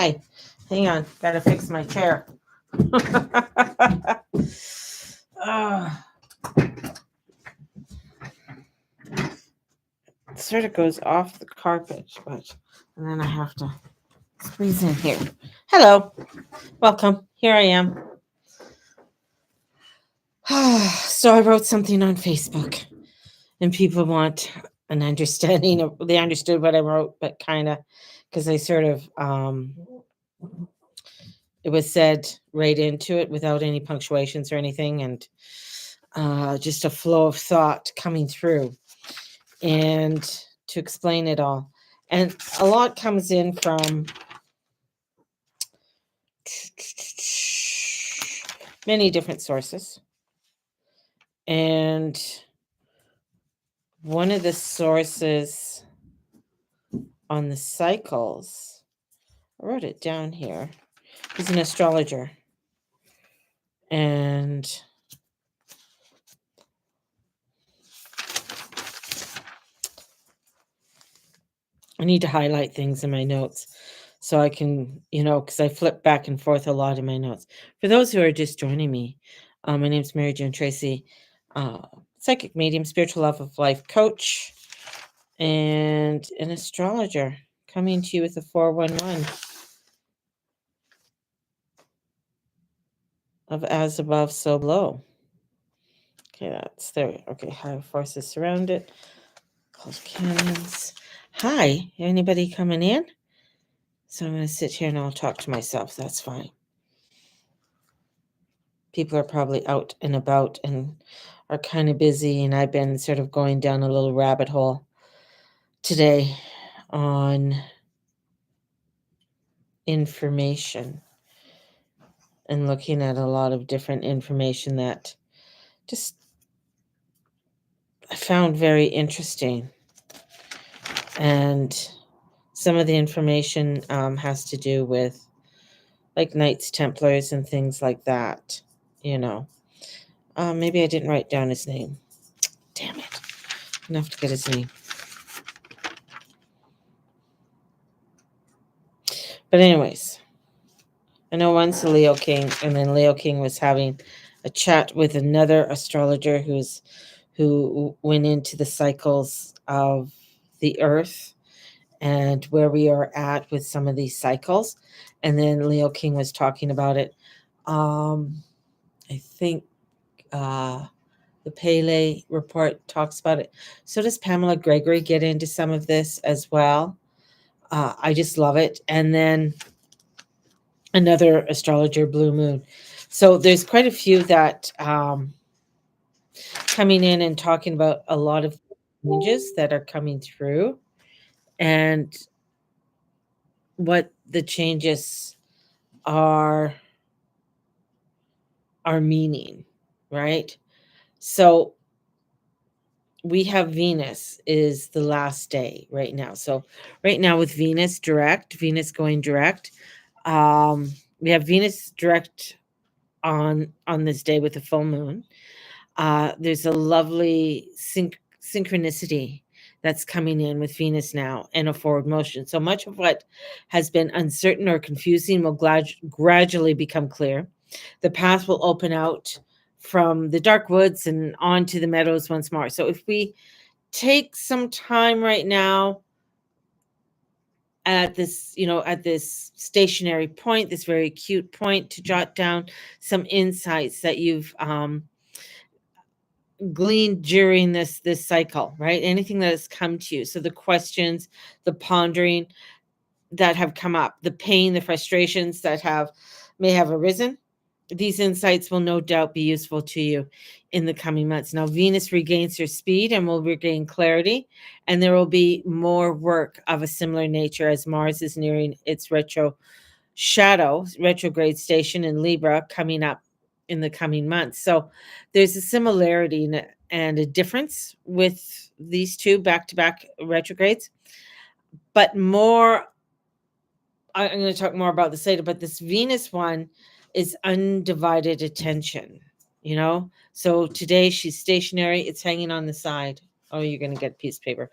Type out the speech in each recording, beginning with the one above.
Hi. Hang on. Gotta fix my chair. Ah, it sort of goes off the carpet, and then I have to squeeze in here. Hello. Welcome. Here I am. So I wrote something on Facebook, and people want an understanding of. They understood what I wrote, but kind of because I sort of it was said right into it without any punctuations or anything, and just a flow of thought coming through, and to explain it all. And a lot comes in from many different sources. And one of the sources on the cycles, I wrote it down here, is an astrologer. And I need to highlight things in my notes so I can, because I flip back and forth a lot in my notes. For those who are just joining me, my name is Mary June Tracy, psychic medium, spiritual love of life coach, and an astrologer coming to you with a 411 of as above, so below. Okay, that's there. Okay, higher forces surround it. Close canyons. Hi, anybody coming in? So I'm going to sit here and I'll talk to myself. That's fine. People are probably out and about and are kind of busy, and I've been sort of going down a little rabbit hole today on information and looking at a lot of different information that just I found very interesting. And some of the information has to do with like Knights Templars and things like that, Maybe I didn't write down his name. Damn it. I'm going to have to get his name. But anyways, I know once Leo King, and then Leo King was having a chat with another astrologer who went into the cycles of the earth and where we are at with some of these cycles. And then Leo King was talking about it. I think the Pele report talks about it. So does Pamela Gregory get into some of this as well. I just love it. And then another astrologer, Blue Moon. So there's quite a few that coming in and talking about a lot of changes that are coming through and what the changes are meaning, right? So we have Venus is the last day right now. So right now with Venus going direct, we have Venus direct on this day with the full moon. There's a lovely synchronicity that's coming in with Venus now and a forward motion. So much of what has been uncertain or confusing will gradually become clear. The path will open out from the dark woods and onto the meadows once more. So if we take some time right now at this stationary point, this very acute point, to jot down some insights that you've gleaned during this cycle, right? Anything that has come to you. So the questions, the pondering that have come up, the pain, the frustrations that may have arisen, these insights will no doubt be useful to you in the coming months. Now, Venus regains her speed and will regain clarity, and there will be more work of a similar nature as Mars is nearing its retrograde station in Libra coming up in the coming months. So there's a similarity and a difference with these two back-to-back retrogrades, but more, I'm going to talk more about this later, but this Venus one is undivided attention, So today she's stationary, it's hanging on the side. Oh, you're going to get a piece of paper.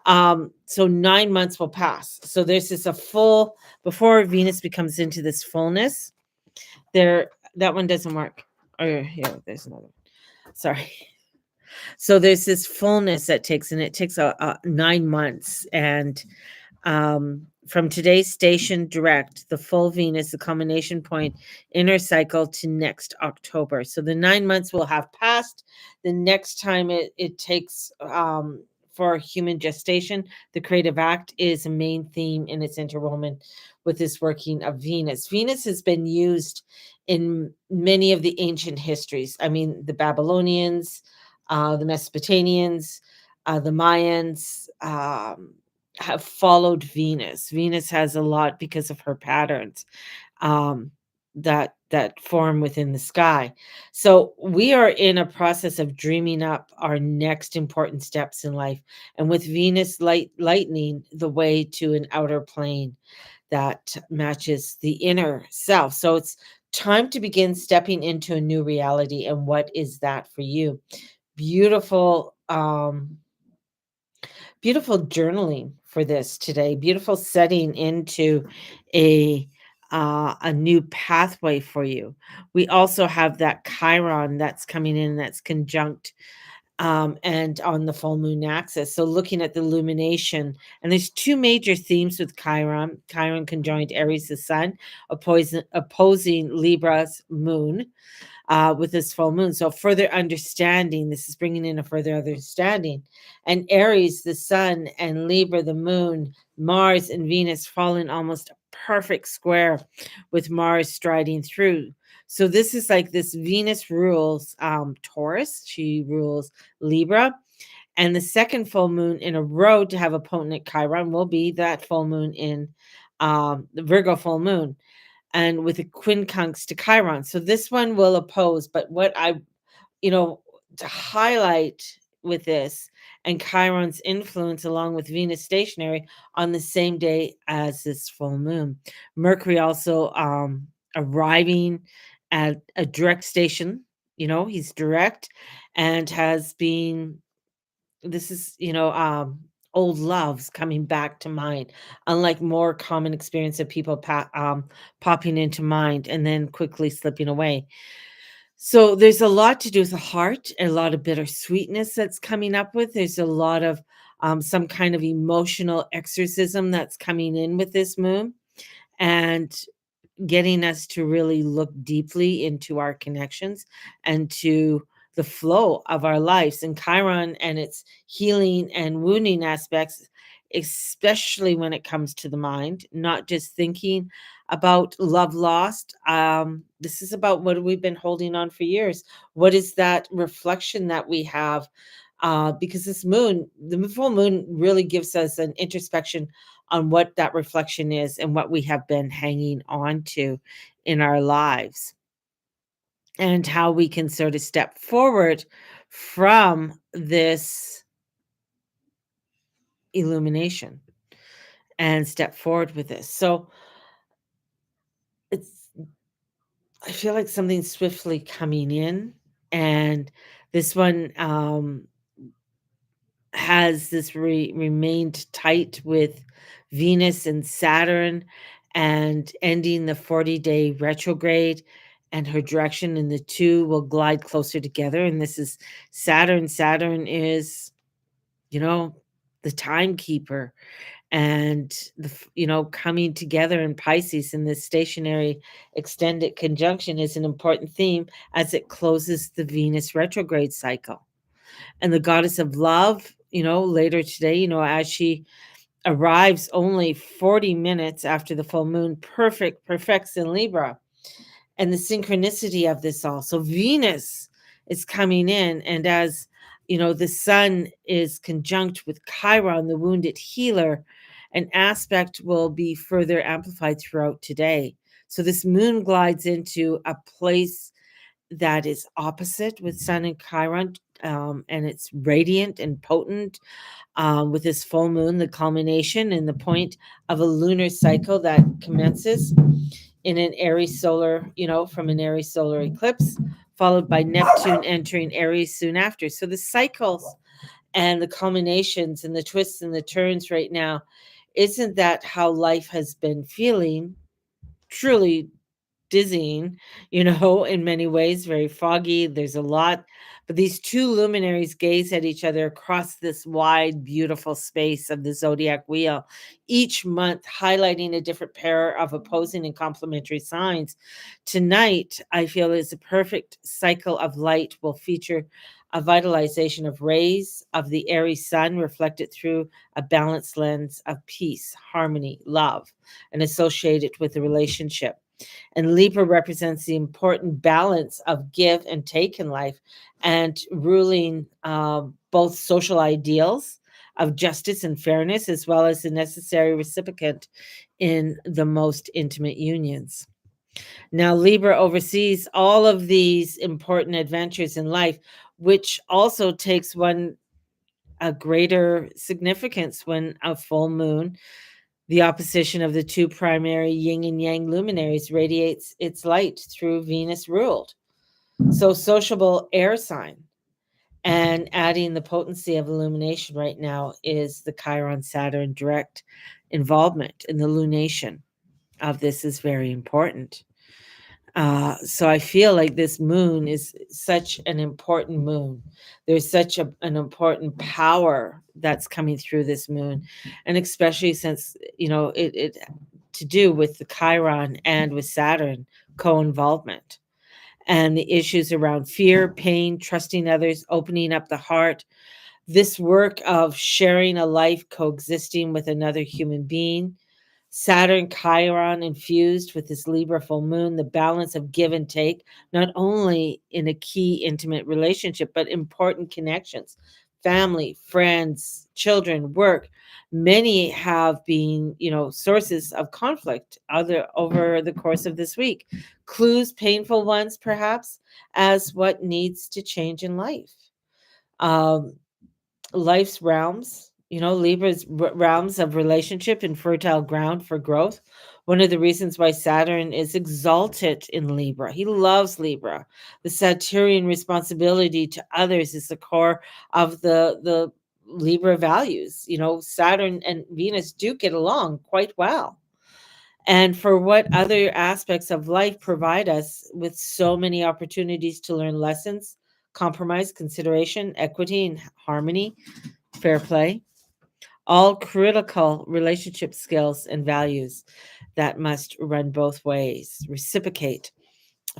So 9 months will pass. So this is a full, before Venus becomes into this fullness, there, that one doesn't work. Oh, here, there's another one. Sorry. So there's this fullness that takes, and it takes a 9 months. And from today's station direct, the full Venus, the culmination point, inner cycle to next October. So the 9 months will have passed. The next time it takes for human gestation, the creative act is a main theme in its interwoven with this working of Venus. Venus has been used in many of the ancient histories. I mean, the Babylonians, the Mesopotamians, the Mayans, have followed Venus. Venus has a lot because of her patterns um, that form within the sky. So we are in a process of dreaming up our next important steps in life, and with Venus lightening the way to an outer plane that matches the inner self. So it's time to begin stepping into a new reality. And what is that for you? Beautiful beautiful journaling for this today. Beautiful setting into a new pathway for you. We also have that Chiron that's coming in, that's conjunct and on the full moon axis. So looking at the illumination, and there's two major themes with Chiron. Chiron conjoined Aries, the sun, opposing Libra's moon with this full moon. So further understanding, this is bringing in a further understanding. And Aries, the sun, and Libra, the moon, Mars and Venus fall in almost a perfect square with Mars striding through. So this is like this Venus rules Taurus, she rules Libra. And the second full moon in a row to have a potent Chiron will be that full moon in the Virgo full moon, and with a quincunx to Chiron. So this one will oppose, but what I, to highlight with this and Chiron's influence along with Venus stationary on the same day as this full moon. Mercury also arriving at a direct station, he's direct and has been, this is, old loves coming back to mind, unlike more common experience of people popping into mind and then quickly slipping away. So there's a lot to do with the heart, a lot of bittersweetness that's coming up with. There's a lot of some kind of emotional exorcism that's coming in with this moon, and getting us to really look deeply into our connections and to the flow of our lives. And Chiron and its healing and wounding aspects, especially when it comes to the mind, not just thinking about love lost. This is about what we've been holding on for years. What is that reflection that we have? Because this moon, the full moon, really gives us an introspection on what that reflection is and what we have been hanging on to in our lives, and how we can sort of step forward from this illumination and step forward with this. So it's, I feel like something's swiftly coming in, and this one has this remained tight with Venus and Saturn, and ending the 40-day retrograde and her direction, and the two will glide closer together. And this is Saturn. Saturn is, the timekeeper, and coming together in Pisces in this stationary extended conjunction is an important theme as it closes the Venus retrograde cycle. And the goddess of love, later today, as she arrives only 40 minutes after the full moon, perfects in Libra. And the synchronicity of this all. So Venus is coming in, and as the sun is conjunct with Chiron, the wounded healer, an aspect will be further amplified throughout today. So this moon glides into a place that is opposite with Sun and Chiron, and it's radiant and potent with this full moon, the culmination and the point of a lunar cycle that commences in an Aries solar, from an Aries solar eclipse, followed by Neptune entering Aries soon after. So the cycles and the culminations and the twists and the turns right now. Isn't that how life has been feeling? Truly dizzying, in many ways, very foggy. There's a lot. But these two luminaries gaze at each other across this wide, beautiful space of the zodiac wheel, each month highlighting a different pair of opposing and complementary signs. Tonight, I feel, is a perfect cycle of light, will feature a vitalization of rays of the airy sun reflected through a balanced lens of peace, harmony, love, and associated with the relationship. And Libra represents the important balance of give and take in life, and ruling both social ideals of justice and fairness, as well as the necessary reciprocant in the most intimate unions. Now, Libra oversees all of these important adventures in life, which also takes one a greater significance when a full moon, the opposition of the two primary yin and yang luminaries, radiates its light through Venus ruled. So, sociable air sign. And adding the potency of illumination right now is the Chiron Saturn direct involvement in the lunation of this is very important. So I feel like this moon is such an important moon. There's such an important power that's coming through this moon, and especially since it to do with the Chiron and with Saturn co-involvement, and the issues around fear, pain, trusting others, opening up the heart. This work of sharing a life, coexisting with another human being, Saturn Chiron infused with this Libra full moon, the balance of give and take, not only in a key intimate relationship, but important connections, family, friends, children, work. Many have been, sources of conflict other over the course of this week. Clues, painful ones, perhaps, as what needs to change in life. Um, Life's realms, Libra's realms of relationship and fertile ground for growth. One of the reasons why Saturn is exalted in Libra. He loves Libra. The Saturnian responsibility to others is the core of the Libra values. Saturn and Venus do get along quite well. And for what other aspects of life provide us with so many opportunities to learn lessons, compromise, consideration, equity, and harmony, fair play, all critical relationship skills and values that must run both ways, reciprocate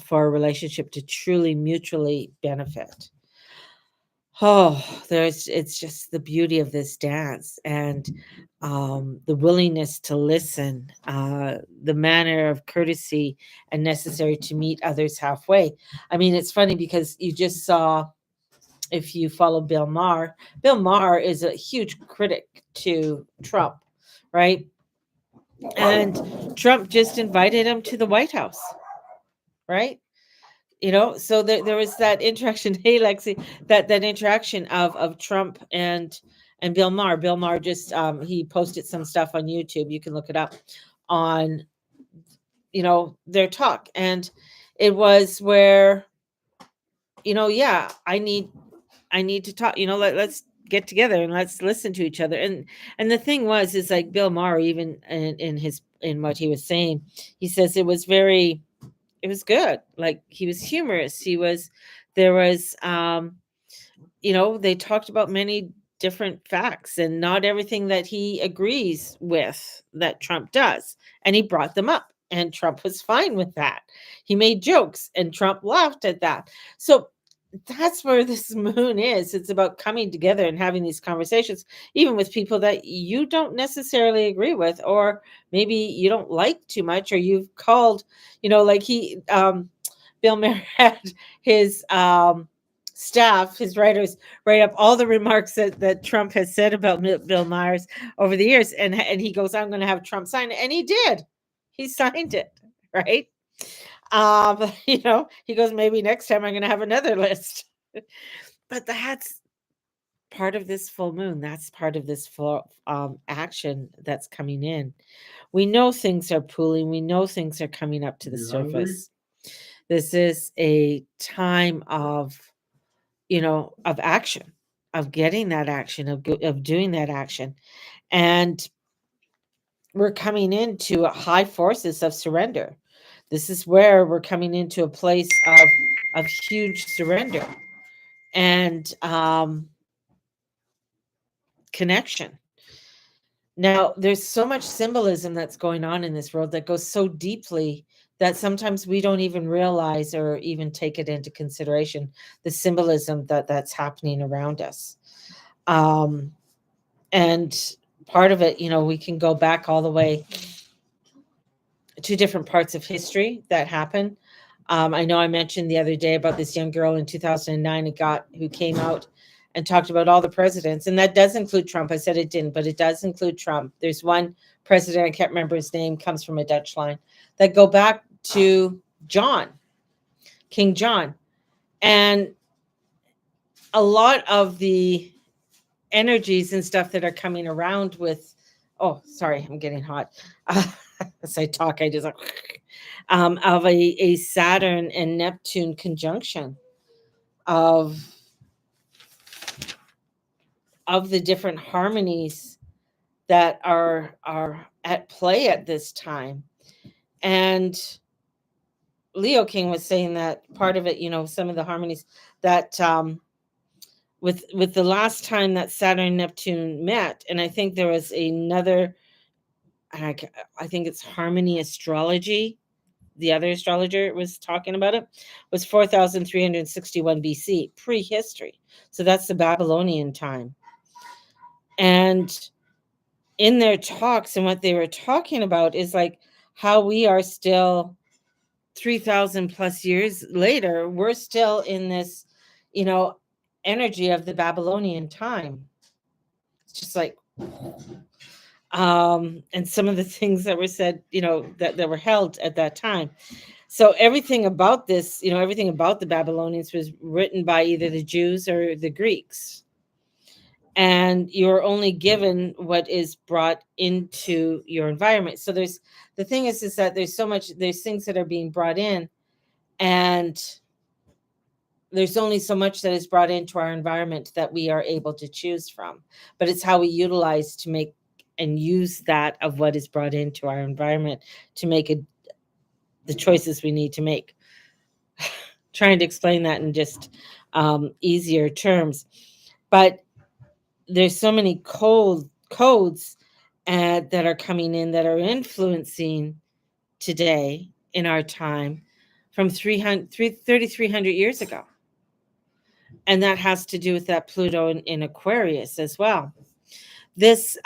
for a relationship to truly mutually benefit. It's just the beauty of this dance, and the willingness to listen, the manner of courtesy and necessary to meet others halfway. I mean, it's funny because you just saw, if you follow Bill Maher is a huge critic to Trump, right? And Trump just invited him to the White House, right? So there was that interaction. Hey, Lexi, that interaction of Trump and Bill Maher. Bill Maher just he posted some stuff on YouTube. You can look it up on their talk, and it was where yeah, I need to talk. Let's get together and let's listen to each other. And the thing was, is like Bill Maher, even in what he was saying, he says it was good. Like, he was humorous. There was, they talked about many different facts, and not everything that he agrees with that Trump does. And he brought them up, and Trump was fine with that. He made jokes, and Trump laughed at that. So that's where this moon is. It's about coming together and having these conversations, even with people that you don't necessarily agree with, or maybe you don't like too much, or you've called, like Bill Maher had his staff, his writers, write up all the remarks that Trump has said about Bill Myers over the years. And he goes, I'm going to have Trump sign it. And he did. He signed it, right? He goes, maybe next time I'm going to have another list. But that's part of this full moon. That's part of this full action that's coming in. We know things are pooling. We know things are coming up to the surface. This is a time of, of action, getting that action, of doing that action. And we're coming into high forces of surrender. This is where we're coming into a place of huge surrender and connection. Now, there's so much symbolism that's going on in this world that goes so deeply that sometimes we don't even realize or even take it into consideration, the symbolism that's happening around us. Um, and part of it, we can go back all the way to different parts of history that happen. I know I mentioned the other day about this young girl in 2009 who came out and talked about all the presidents, and that does include Trump. I said it didn't, but it does include Trump. There's one president, I can't remember his name, comes from a Dutch line, that go back to King John. And a lot of the energies and stuff that are coming around with, oh, sorry, I'm getting hot. As I talk, I just of a Saturn and Neptune conjunction of the different harmonies that are at play at this time. And Leo King was saying that part of it, some of the harmonies that with the last time that Saturn and Neptune met, and I think there was another, I think it's Harmony Astrology, the other astrologer was talking about it, was 4,361 BC, prehistory. So that's the Babylonian time. And in their talks, and what they were talking about is like how we are still 3,000 plus years later, we're still in this, energy of the Babylonian time. It's just like, and some of the things that were said, that were held at that time. So everything about this, everything about the Babylonians was written by either the Jews or the Greeks. And you're only given what is brought into your environment. So the thing is that there's things that are being brought in, and there's only so much that is brought into our environment that we are able to choose from. But it's how we utilize to make and use that of what is brought into our environment to make the choices we need to make. Trying to explain that in just easier terms. But there's so many codes that are coming in that are influencing today in our time from 3,300 years ago. And that has to do with that Pluto in Aquarius as well. This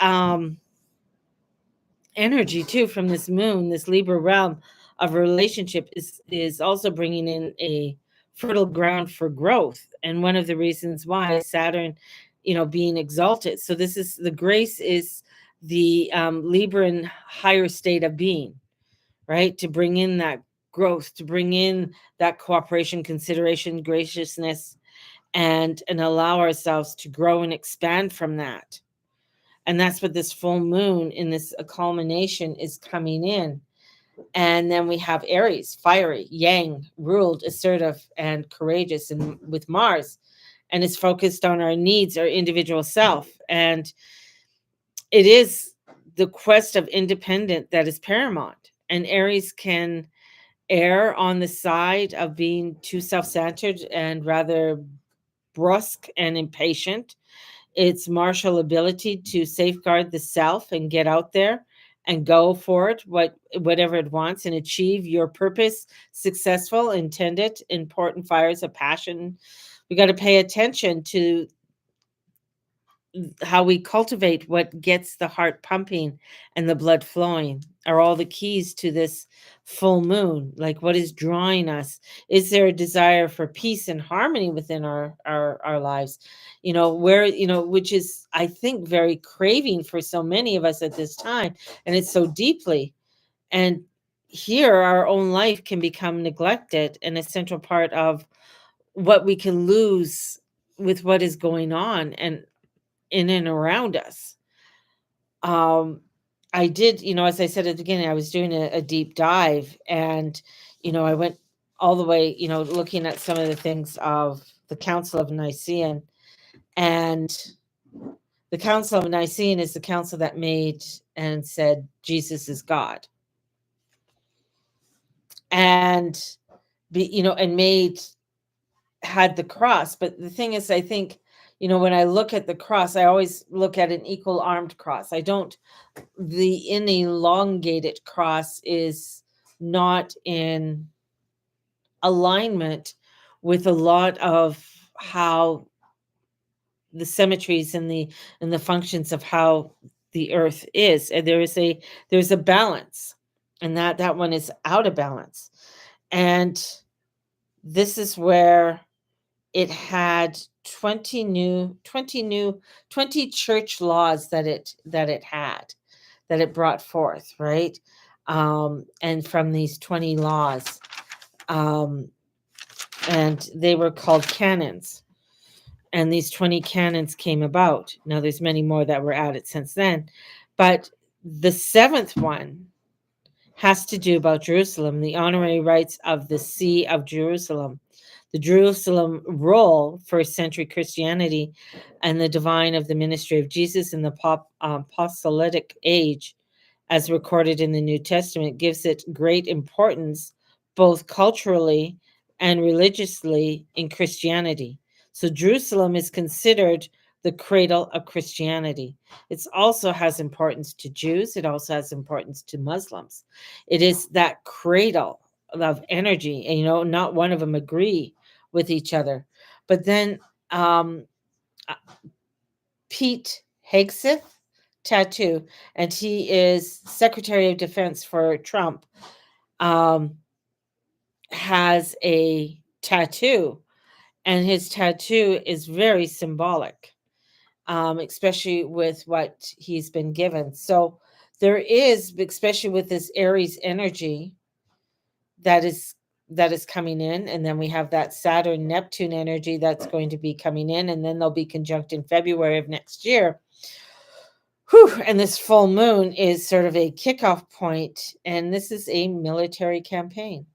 energy too from this moon, this Libra realm of relationship is also bringing in a fertile ground for growth. And one of the reasons why Saturn, being exalted. So this is the grace is the Libran higher state of being, right? To bring in that growth, to bring in that cooperation, consideration, graciousness, and allow ourselves to grow and expand from that. And that's what this full moon in this culmination is coming in. And then we have Aries, fiery, yang, ruled, assertive, and courageous, and with Mars, and it's focused on our needs, our individual self. And it is the quest of independence that is paramount. And Aries can err on the side of being too self-centered and rather brusque and impatient. Its martial ability to safeguard the self and get out there and go for it, whatever it wants, and achieve your purpose, successful, intended, important fires of passion. We got to pay attention to how we cultivate what gets the heart pumping and the blood flowing are all the keys to this full moon. Like, what is drawing us? Is there a desire for peace and harmony within our lives, where, which is, I think, very craving for so many of us at this time, and it's so deeply. And here our own life can become neglected, and a central part of what we can lose with what is going on and in and around us. I did, as I said at the beginning, I was doing a deep dive, and, I went all the way, looking at some of the things of the Council of Nicaea, And the Council of Nicene is the council that made and said Jesus is God. And and had the cross. But the thing is, I think, when I look at the cross, I always look at an equal armed cross. I don't, the elongated cross is not in alignment with a lot of how the symmetries and the functions of how the earth is. And there's a balance, and that one is out of balance. And this is where it had 20 church laws that it brought forth, right? And from these 20 laws, and they were called canons. And these 20 canons came about. Now there's many more that were added since then, but the seventh one has to do about Jerusalem, the honorary rights of the See of Jerusalem, the Jerusalem role, first century Christianity, and the divine of the ministry of Jesus in the apostolic age, as recorded in the New Testament, gives it great importance both culturally and religiously in Christianity. So Jerusalem is considered the cradle of Christianity. It also has importance to Jews. It also has importance to Muslims. It is that cradle of energy, and not one of them agree with each other. But then Pete Hegseth tattoo, and he is Secretary of Defense for Trump, has a tattoo, and his tattoo is very symbolic, especially with what he's been given. So there is, especially with this Aries energy that is coming in, and then we have that Saturn Neptune energy that's going to be coming in, and then they'll be conjunct in February of next year. Whew, and this full moon is sort of a kickoff point, and this is a military campaign.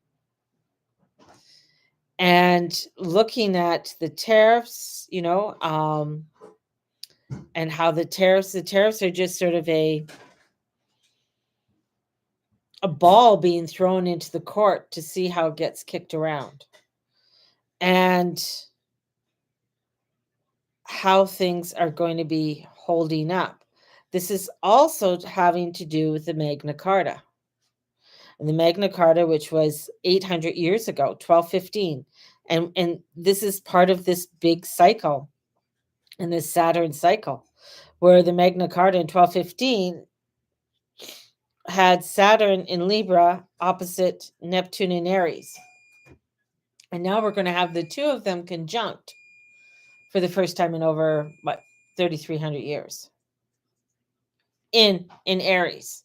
And looking at the tariffs, and how the tariffs are just sort of a ball being thrown into the court to see how it gets kicked around, and how things are going to be holding up. This is also having to do with the Magna Carta. And the Magna Carta, which was 800 years ago, 1215. And this is part of this big cycle, in this Saturn cycle, where the Magna Carta in 1215 had Saturn in Libra opposite Neptune in Aries. And now we're going to have the two of them conjunct for the first time in over, 3,300 years. In Aries.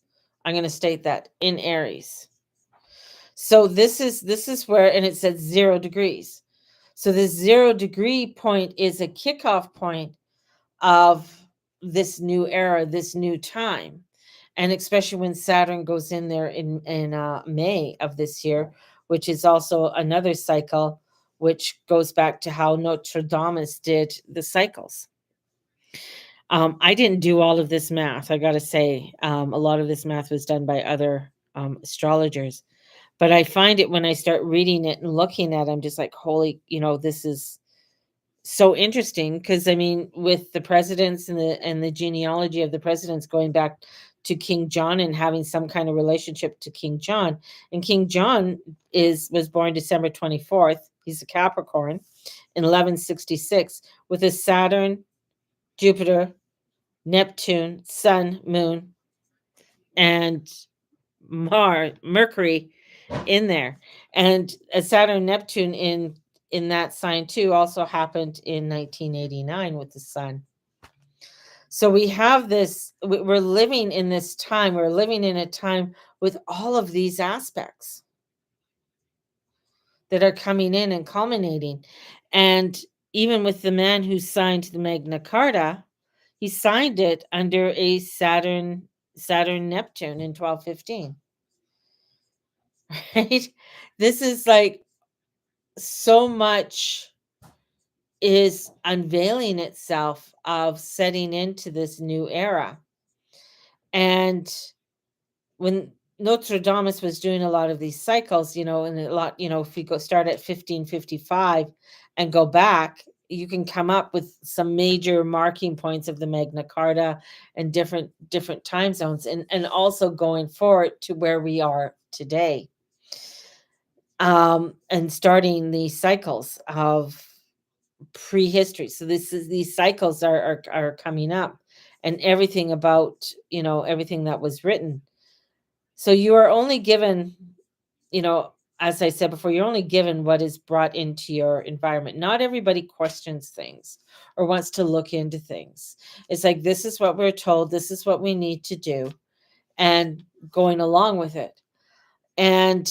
I'm going to state that, in Aries. So this is where, and it says 0 degrees. So this 0 degree point is a kickoff point of this new era, this new time. And especially when Saturn goes in there in May of this year, which is also another cycle, which goes back to how Nostradamus did the cycles. I didn't do all of this math, I got to say. A lot of this math was done by other astrologers. But I find it when I start reading it and looking at it, I'm just like, holy, this is so interesting. Because I mean, with the presidents and the genealogy of the presidents going back to King John and having some kind of relationship to King John, and King John was born December 24th. He's a Capricorn in 1166 with a Saturn, Jupiter, Neptune, Sun, Moon, and Mercury in there. And a Saturn Neptune in that sign too also happened in 1989 with the sun. So we have this, we're living in this time, we're living in a time with all of these aspects that are coming in and culminating. And even with the man who signed the Magna Carta, he signed it under a Saturn Neptune in 1215. Right? This is like so much is unveiling itself of setting into this new era. And when Nostradamus was doing a lot of these cycles, and a lot, if you go start at 1555 and go back, you can come up with some major marking points of the Magna Carta and different time zones, and also going forward to where we are today. And starting these cycles of prehistory. So these cycles are coming up, and everything about, everything that was written. So you are only given, you know, as I said before, you're only given what is brought into your environment. Not everybody questions things or wants to look into things. It's like, this is what we're told, this is what we need to do, and going along with it. And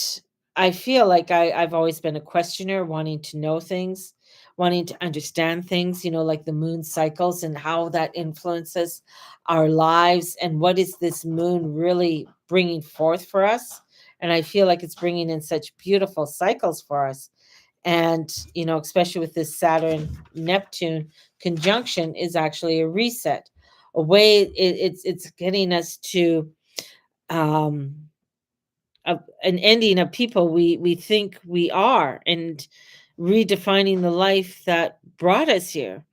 I feel like I've always been a questioner, wanting to know things, wanting to understand things, like the moon cycles and how that influences our lives, and what is this moon really bringing forth for us. And I feel like it's bringing in such beautiful cycles for us. And, especially with this Saturn Neptune conjunction, is actually a reset, a way it's getting us to, um, an ending of people we think we are, and redefining the life that brought us here.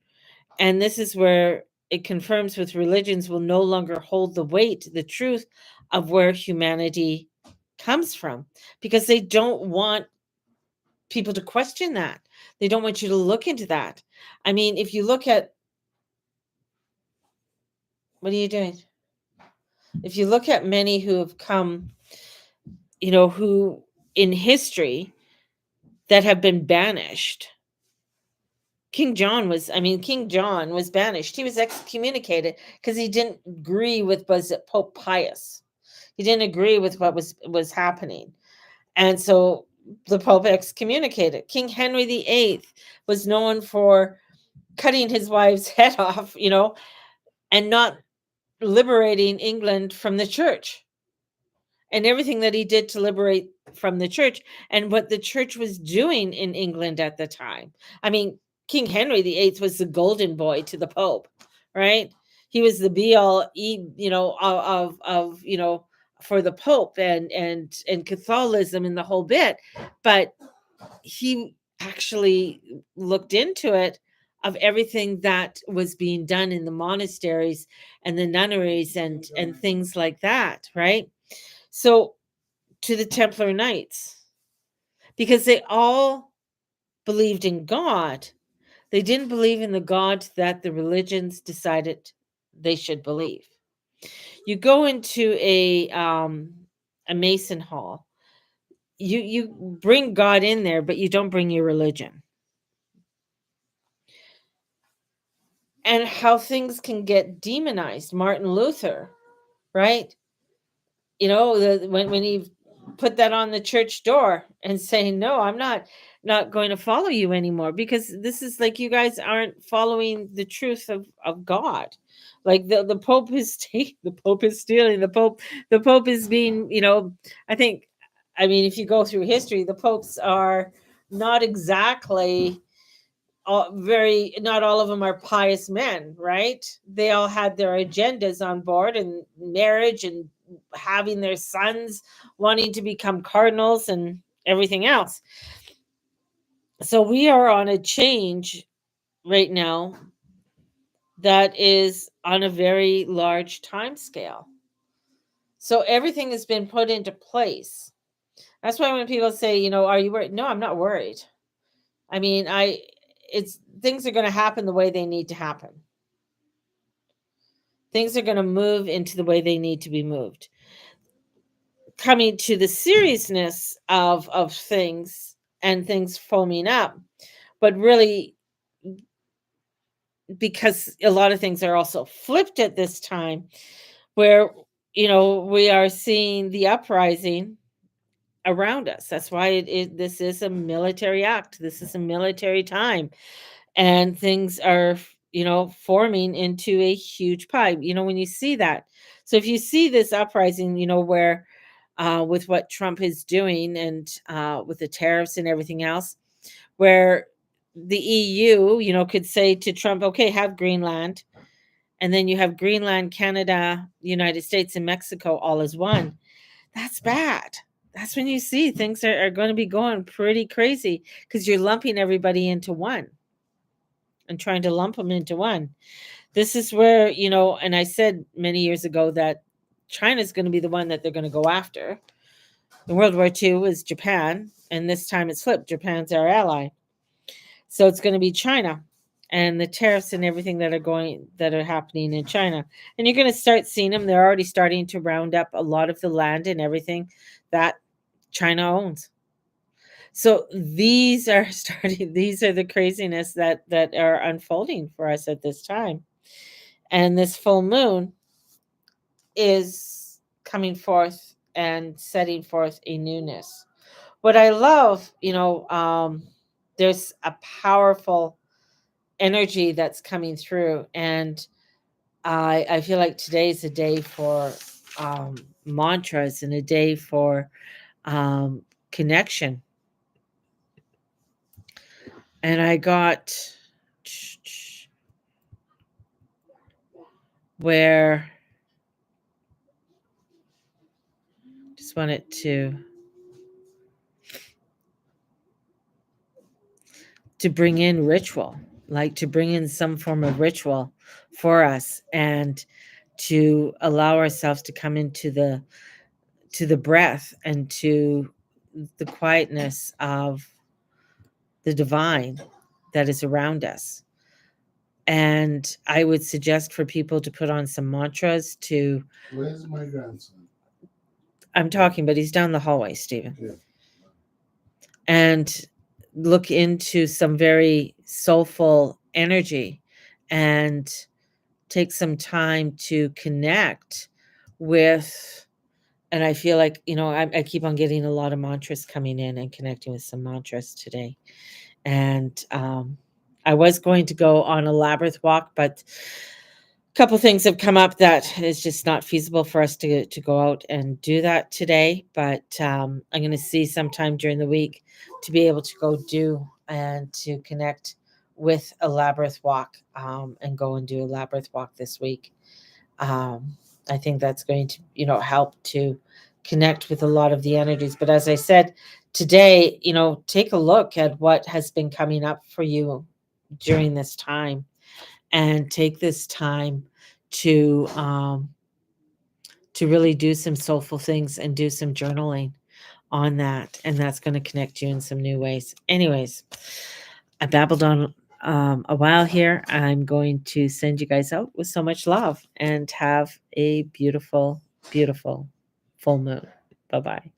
And this is where it confirms with religions will no longer hold the weight, the truth of where humanity comes from, because they don't want people to question that. They don't want you to look into that. I mean, if you look at, what are you doing? If you look at many who have come, who in history that have been banished. King John was banished. He was excommunicated because he didn't agree with, was it Pope Pius? He didn't agree with what was happening. And so the Pope excommunicated. King Henry VIII was known for cutting his wife's head off, and not liberating England from the church, and everything that he did to liberate from the church, and what the church was doing in England at the time. I mean, King Henry VIII was the golden boy to the Pope, right? He was the be all, for the Pope, and Catholicism and the whole bit. But he actually looked into it, of everything that was being done in the monasteries and the nunneries and things like that, right? So, to the Templar Knights, because they all believed in God, they didn't believe in the God that the religions decided they should believe. You go into a Mason hall, you bring God in there, but you don't bring your religion. And how things can get demonized. Martin Luther, right? When he put that on the church door and saying, no, I'm not going to follow you anymore, because this is like, you guys aren't following the truth of God. Like the Pope is taking, the Pope is stealing, the Pope is being, I think, if you go through history, the popes are not exactly not all of them are pious men, right? They all had their agendas on board, and marriage, and having their sons wanting to become cardinals and everything else. So we are on a change right now that is on a very large time scale. So everything has been put into place. That's why when people say, are you worried? No, I'm not worried. I mean, it's things are going to happen the way they need to happen. Things are going to move into the way they need to be moved. Coming to the seriousness of things, and things foaming up, but really, because a lot of things are also flipped at this time, where we are seeing the uprising around us. That's why this is a military act. This is a military time, and things are forming into a huge pie. When you see that, so if you see this uprising, where with what Trump is doing, and with the tariffs and everything else, where the EU, could say to Trump, okay, have Greenland. And then you have Greenland, Canada, United States, and Mexico all as one. That's bad. That's when you see things are going to be going pretty crazy because you're lumping everybody into one and trying to lump them into one. This is where, and I said many years ago that China's going to be the one that they're going to go after. In World War II was Japan, and this time it's flipped. Japan's our ally. So it's going to be China and the tariffs and everything that are happening in China. And you're going to start seeing them. They're already starting to round up a lot of the land and everything that China owns. So these are the craziness that are unfolding for us at this time. And this full moon is coming forth and setting forth a newness. What I love, there's a powerful energy that's coming through, and I feel like today is a day for mantras and a day for connection. And I got where just wanted to bring in ritual, like to bring in some form of ritual for us, and to allow ourselves to come into the breath and to the quietness of the divine that is around us. And I would suggest for people to put on some mantras to. Where's my grandson? I'm talking, but he's down the hallway, Stephen. Yeah. And look into some very soulful energy and take some time to connect with. And I feel like, I keep on getting a lot of mantras coming in and connecting with some mantras today. And I was going to go on a labyrinth walk, but a couple things have come up that is just not feasible for us to go out and do that today. But I'm going to see sometime during the week to be able to go do and to connect with a labyrinth walk, and go and do a labyrinth walk this week. I think that's going to, help to connect with a lot of the energies. But as I said today, take a look at what has been coming up for you during this time, and take this time to really do some soulful things and do some journaling on that, and that's going to connect you in some new ways. Anyways, I babbled on a while here. I'm going to send you guys out with so much love, and have a beautiful, beautiful full moon. Bye bye.